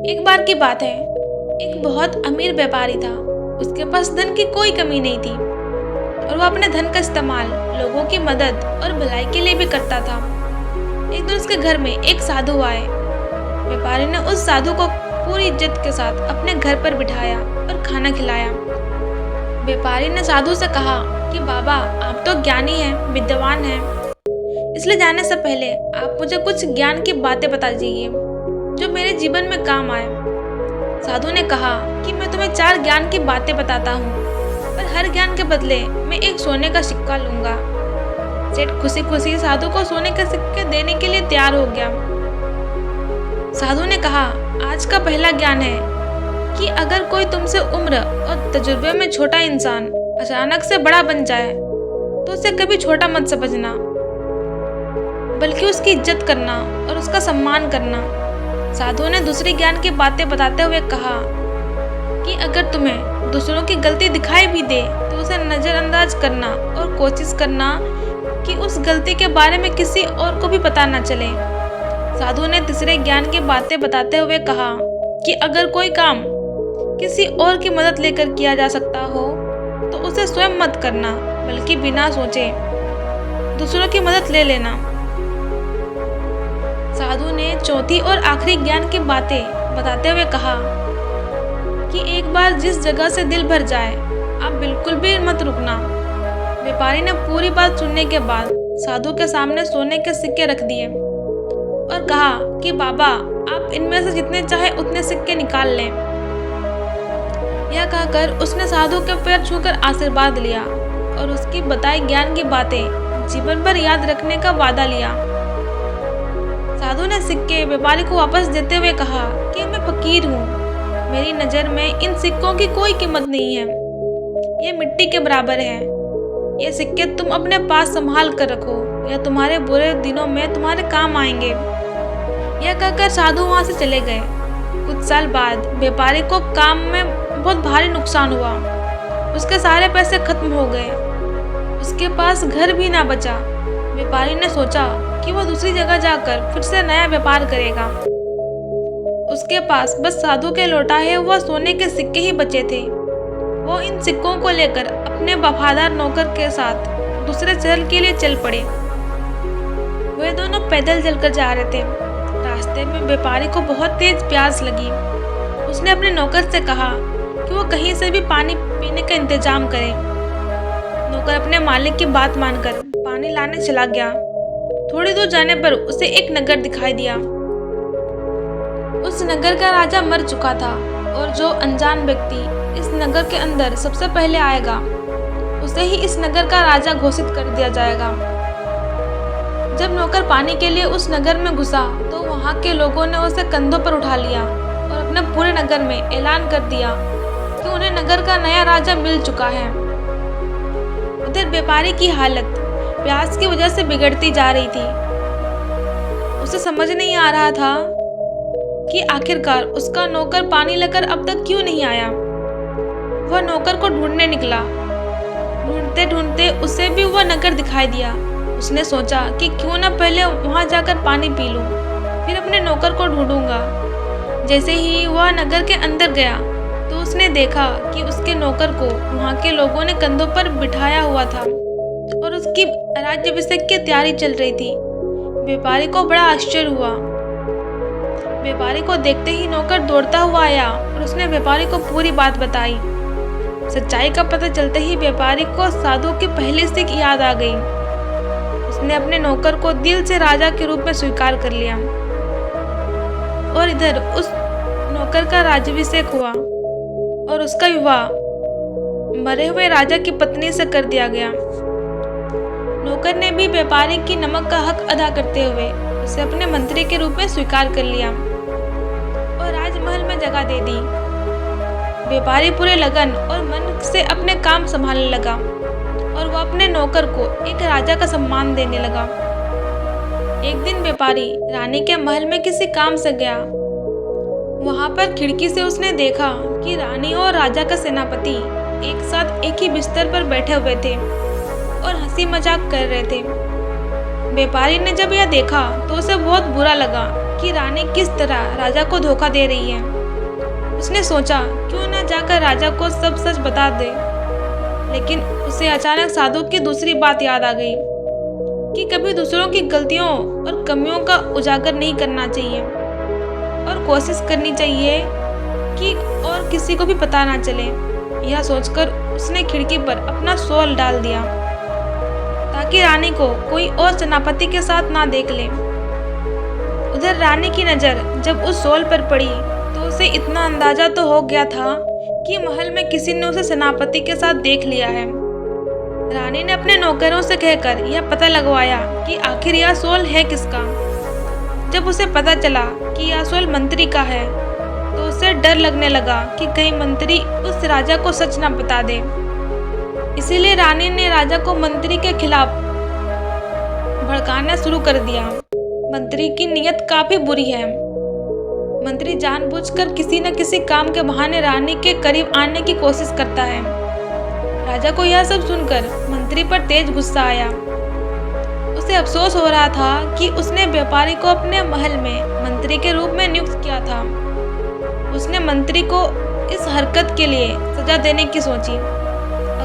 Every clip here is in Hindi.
एक बार की बात है, एक बहुत अमीर व्यापारी था। उसके पास धन की कोई कमी नहीं थी और वो अपने धन का इस्तेमाल लोगों की मदद और भलाई के लिए भी करता था। एक दिन उसके घर में एक साधु आए। व्यापारी ने उस साधु को पूरी इज्जत के साथ अपने घर पर बिठाया और खाना खिलाया। व्यापारी ने साधु से कहा कि बाबा, आप तो ज्ञानी हैं, विद्वान हैं, इसलिए जाने से पहले आप मुझे कुछ ज्ञान की बातें बता दीजिए जो मेरे जीवन में काम आए। साधु ने कहा कि मैं तुम्हें 4 ज्ञान की बातें बताता हूँ, पर हर ज्ञान के बदले मैं एक सोने का सिक्का लूंगा। सेठ खुशी खुशी साधु को सोने के सिक्के देने के लिए तैयार हो गया। साधु ने कहा, आज का पहला ज्ञान है कि अगर कोई तुमसे उम्र और तजुर्बे में छोटा इंसान अचानक से बड़ा बन जाए तो उसे कभी छोटा मत समझना, बल्कि उसकी इज्जत करना और उसका सम्मान करना। साधु ने दूसरी ज्ञान की बातें बताते हुए कहा कि अगर तुम्हें दूसरों की गलती दिखाई भी दे तो उसे नज़रअंदाज करना और कोशिश करना कि उस गलती के बारे में किसी और को भी पता न चले। साधु ने तीसरे ज्ञान की बातें बताते हुए कहा कि अगर कोई काम किसी और की मदद लेकर किया जा सकता हो तो उसे स्वयं मत करना, बल्कि बिना सोचे दूसरों की मदद ले लेना। साधु ने चौथी और आखिरी ज्ञान की बातें बताते हुए कहा कि एक बार जिस जगह से दिल भर जाए आप बिल्कुल भी मत रुकना। व्यापारी ने पूरी बात सुनने के बाद साधु के सामने सोने के सिक्के रख दिए और कहा कि बाबा, आप इनमें से जितने चाहे उतने सिक्के निकाल लें। यह कहकर उसने साधु के पैर छूकर आशीर्वाद लिया और उसकी बताई ज्ञान की बातें जीवन भर याद रखने का वादा लिया। साधु ने सिक्के व्यापारी को वापस देते हुए कहा कि मैं फकीर हूँ, मेरी नज़र में इन सिक्कों की कोई कीमत नहीं है, ये मिट्टी के बराबर है। ये सिक्के तुम अपने पास संभाल कर रखो, या तुम्हारे बुरे दिनों में तुम्हारे काम आएंगे। यह कहकर साधु वहाँ से चले गए। कुछ साल बाद व्यापारी को काम में बहुत भारी नुकसान हुआ। उसके सारे पैसे खत्म हो गए, उसके पास घर भी ना बचा। व्यापारी ने सोचा कि वह दूसरी जगह जाकर फिर से नया व्यापार करेगा। उसके पास बस साधु के लौटाए हुए सोने के सिक्के ही बचे थे। वो इन सिक्कों को लेकर अपने वफादार नौकर के साथ दूसरे शहर के लिए चल पड़े। वे दोनों पैदल चलकर जा रहे थे। रास्ते में व्यापारी को बहुत तेज प्यास लगी। उसने अपने नौकर से कहा कि वो कहीं से भी पानी पीने का इंतजाम करे। नौकर अपने मालिक की बात मानकर पानी लाने चला गया। थोड़ी दूर जाने पर उसे एक नगर दिखाई दिया। उस नगर का राजा मर चुका था और जो अनजान व्यक्ति इस नगर के अंदर सबसे पहले आएगा उसे ही इस नगर का राजा घोषित कर दिया जाएगा। जब नौकर पानी के लिए उस नगर में घुसा तो वहां के लोगों ने उसे कंधों पर उठा लिया और अपने पूरे नगर में ऐलान कर दिया कि उन्हें नगर का नया राजा मिल चुका है। उधर व्यापारी की हालत प्यास की वजह से बिगड़ती जा रही थी। उसे समझ नहीं आ रहा था कि आखिरकार उसका नौकर पानी लेकर अब तक क्यों नहीं आया। वह नौकर को ढूंढने निकला। ढूंढते ढूंढते उसे भी वह नगर दिखाई दिया। उसने सोचा कि क्यों न पहले वहां जाकर पानी पी लूं, फिर अपने नौकर को ढूंढूंगा। जैसे ही वह नगर के अंदर गया तो उसने देखा कि उसके नौकर को वहां के लोगों ने कंधों पर बिठाया हुआ था और उसकी राज्याभिषेक की तैयारी चल रही थी। व्यापारी को बड़ा आश्चर्य हुआ। व्यापारी को देखते ही नौकर दौड़ता हुआ आया और उसने व्यापारी को पूरी बात बताई। सच्चाई का पता चलते ही व्यापारी को साधु की पहली सीख याद आ गई। उसने अपने नौकर को दिल से राजा के रूप में स्वीकार कर लिया और इधर उस नौकर का राज्याभिषेक हुआ और उसका विवाह मरे हुए राजा की पत्नी से कर दिया गया। नौकर ने भी व्यापारी की नमक का हक अदा करते हुए उसे अपने मंत्री के रूप में स्वीकार कर लिया और राजमहल में जगह दे दी। व्यापारी पूरे लगन और मन से अपने काम संभालने लगा और वह अपने नौकर को एक राजा का सम्मान देने लगा। एक दिन व्यापारी रानी के महल में किसी काम से गया। वहां पर खिड़की से उसने देखा कि रानी और राजा का सेनापति एक साथ एक ही बिस्तर पर बैठे हुए थे और हंसी मजाक कर रहे थे। व्यापारी ने जब यह देखा तो उसे बहुत बुरा लगा कि रानी किस तरह राजा को धोखा दे रही है। उसने सोचा क्यों न जाकर राजा को सब सच बता दे, लेकिन उसे अचानक साधु की दूसरी बात याद आ गई कि कभी दूसरों की गलतियों और कमियों का उजागर नहीं करना चाहिए और कोशिश करनी चाहिए कि और किसी को भी पता ना चले। यह सोचकर उसने खिड़की पर अपना शॉल डाल दिया ताकि रानी को कोई और सेनापति के साथ ना देख ले। उधर रानी की नज़र जब उस शॉल पर पड़ी तो उसे इतना अंदाजा तो हो गया था कि महल में किसी ने उसे सेनापति के साथ देख लिया है। रानी ने अपने नौकरों से कहकर यह पता लगवाया कि आखिर यह शॉल है किसका। जब उसे पता चला कि यह शॉल मंत्री का है तो उसे डर लगने लगा कि कहीं मंत्री उस राजा को सच न बता दे। इसीलिए रानी ने राजा को मंत्री के खिलाफ भड़काना शुरू कर दिया। मंत्री की नीयत काफी बुरी है। मंत्री जानबूझकर किसी न किसी काम के बहाने रानी के करीब आने की कोशिश करता है। राजा को यह सब सुनकर मंत्री पर तेज गुस्सा आया। उसे अफसोस हो रहा था कि उसने व्यापारी को अपने महल में मंत्री के रूप में नियुक्त किया था। उसने मंत्री को इस हरकत के लिए सजा देने की सोची।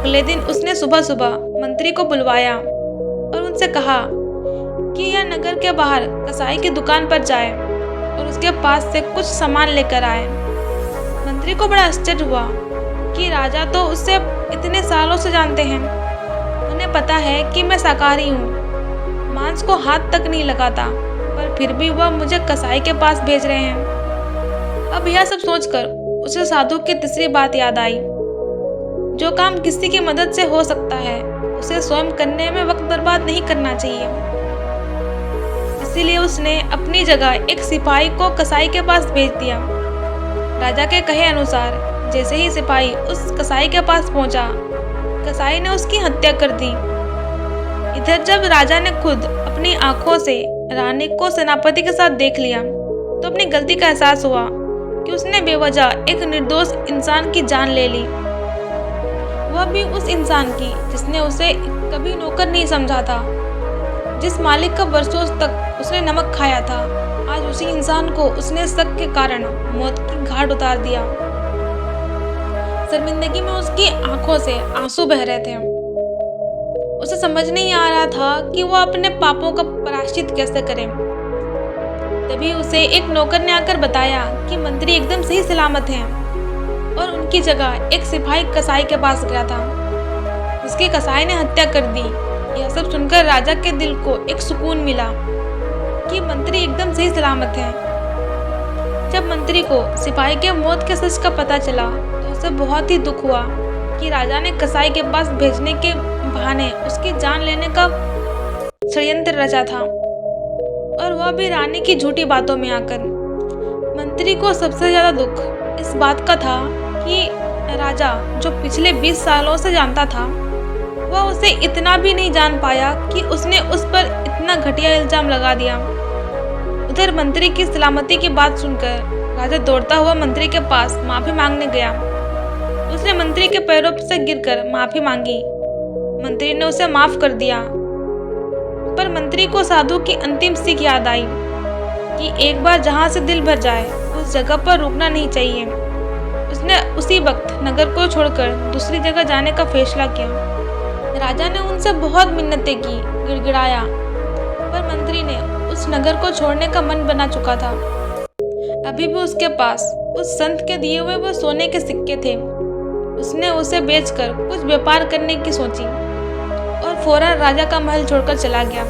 अगले दिन उसने सुबह सुबह मंत्री को बुलवाया और उनसे कहा कि यह नगर के बाहर कसाई की दुकान पर जाए और उसके पास से कुछ सामान लेकर आए। मंत्री को बड़ा आश्चर्य हुआ कि राजा तो उससे इतने सालों से जानते हैं। उन्हें पता है कि मैं शाकाहारी हूँ, मांस को हाथ तक नहीं लगाता, पर फिर भी वह मुझे कसाई के पास भेज रहे हैं। अब यह सब सोचकर उसे साधु की तीसरी बात याद आई। जो काम किसी की मदद से हो सकता है उसे स्वयं करने में वक्त बर्बाद नहीं करना चाहिए। इसीलिए उसने अपनी जगह एक सिपाही को कसाई के पास भेज दिया। राजा के कहे अनुसार जैसे ही सिपाही उस कसाई के पास पहुंचा, कसाई ने उसकी हत्या कर दी। इधर जब राजा ने खुद अपनी आंखों से रानी को सेनापति के साथ देख लिया तो अपनी गलती का एहसास हुआ कि उसने बेवजह एक निर्दोष इंसान की जान ले ली, वह भी उस इंसान की जिसने उसे कभी नौकर नहीं समझा था, जिस मालिक का बरसों तक उसने नमक खाया था। आज उसी इंसान को उसने शक के कारण मौत की घाट उतार दिया। शर्मिंदगी में उसकी आंखों से आंसू बह रहे थे। उसे समझ नहीं आ रहा था कि वह अपने पापों का प्रायश्चित कैसे करे। तभी उसे एक नौकर ने आकर बताया कि मंत्री एकदम सही सलामत हैं और उनकी जगह एक सिपाही कसाई के पास गया था, जिसके कसाई ने हत्या कर दी। यह सब सुनकर राजा के दिल को एक सुकून मिला कि मंत्री एकदम सही सलामत हैं। जब मंत्री को सिपाही के मौत के सच का पता चला तो उसे बहुत ही दुख हुआ कि राजा ने कसाई के पास भेजने के बहाने उसकी जान लेने का षड्यंत्र रचा था, और वह भी रानी की झूठी बातों में आकर। मंत्री को सबसे ज्यादा दुख इस बात का था कि राजा जो पिछले 20 सालों से जानता था, वह उसे इतना भी नहीं जान पाया कि उसने उस पर इतना घटिया इल्जाम लगा दिया। उधर मंत्री की सलामती की बात सुनकर राजा दौड़ता हुआ मंत्री के पास माफी मांगने गया। उसने मंत्री के पैरों से गिरकर माफी मांगी। मंत्री ने उसे माफ कर दिया, पर मंत्री को साधु की अंतिम सीख याद आई कि एक बार जहां से दिल भर जाए उस जगह पर रुकना नहीं चाहिए। उसने उसी वक्त नगर को छोड़कर दूसरी जगह जाने का फैसला किया। राजा ने उनसे बहुत मिन्नतें की, गिड़गिड़ाया, पर मंत्री ने उस नगर को छोड़ने का मन बना चुका था। अभी भी उसके पास उस संत के दिए हुए वो सोने के सिक्के थे। उसने उसे बेचकर कुछ व्यापार करने की सोची और फौरन राजा का महल छोड़कर चला गया।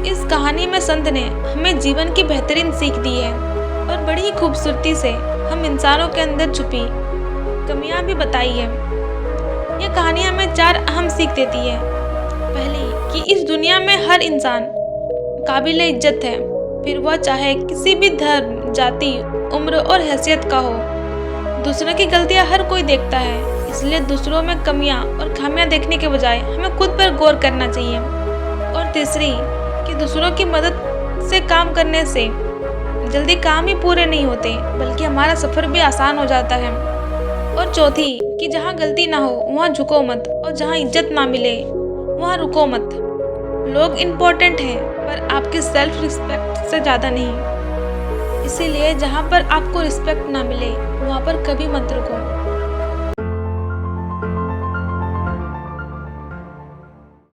इस कहानी में संत ने हमें जीवन की बेहतरीन सीख दी है और बड़ी ही खूबसूरती से हम इंसानों के अंदर छुपी कमियां भी बताई है। यह कहानी हमें 4 अहम सीख देती है। पहली कि इस दुनिया में हर इंसान काबिल इज्जत है, फिर वह चाहे किसी भी धर्म, जाति, उम्र और हैसियत का हो। दूसरों की गलतियां हर कोई देखता है, इसलिए दूसरों में कमियां और खामियां देखने के बजाय हमें खुद पर गौर करना चाहिए। और तीसरी कि दूसरों की मदद से काम करने से जल्दी काम ही पूरे नहीं होते, बल्कि हमारा सफ़र भी आसान हो जाता है। और चौथी कि जहाँ गलती ना हो वहाँ झुको मत, और जहाँ इज्जत ना मिले वहाँ रुको मत। लोग इम्पोर्टेंट हैं, पर आपकी सेल्फ रिस्पेक्ट से ज़्यादा नहीं। इसीलिए जहाँ पर आपको रिस्पेक्ट ना मिले वहाँ पर कभी मत रुको।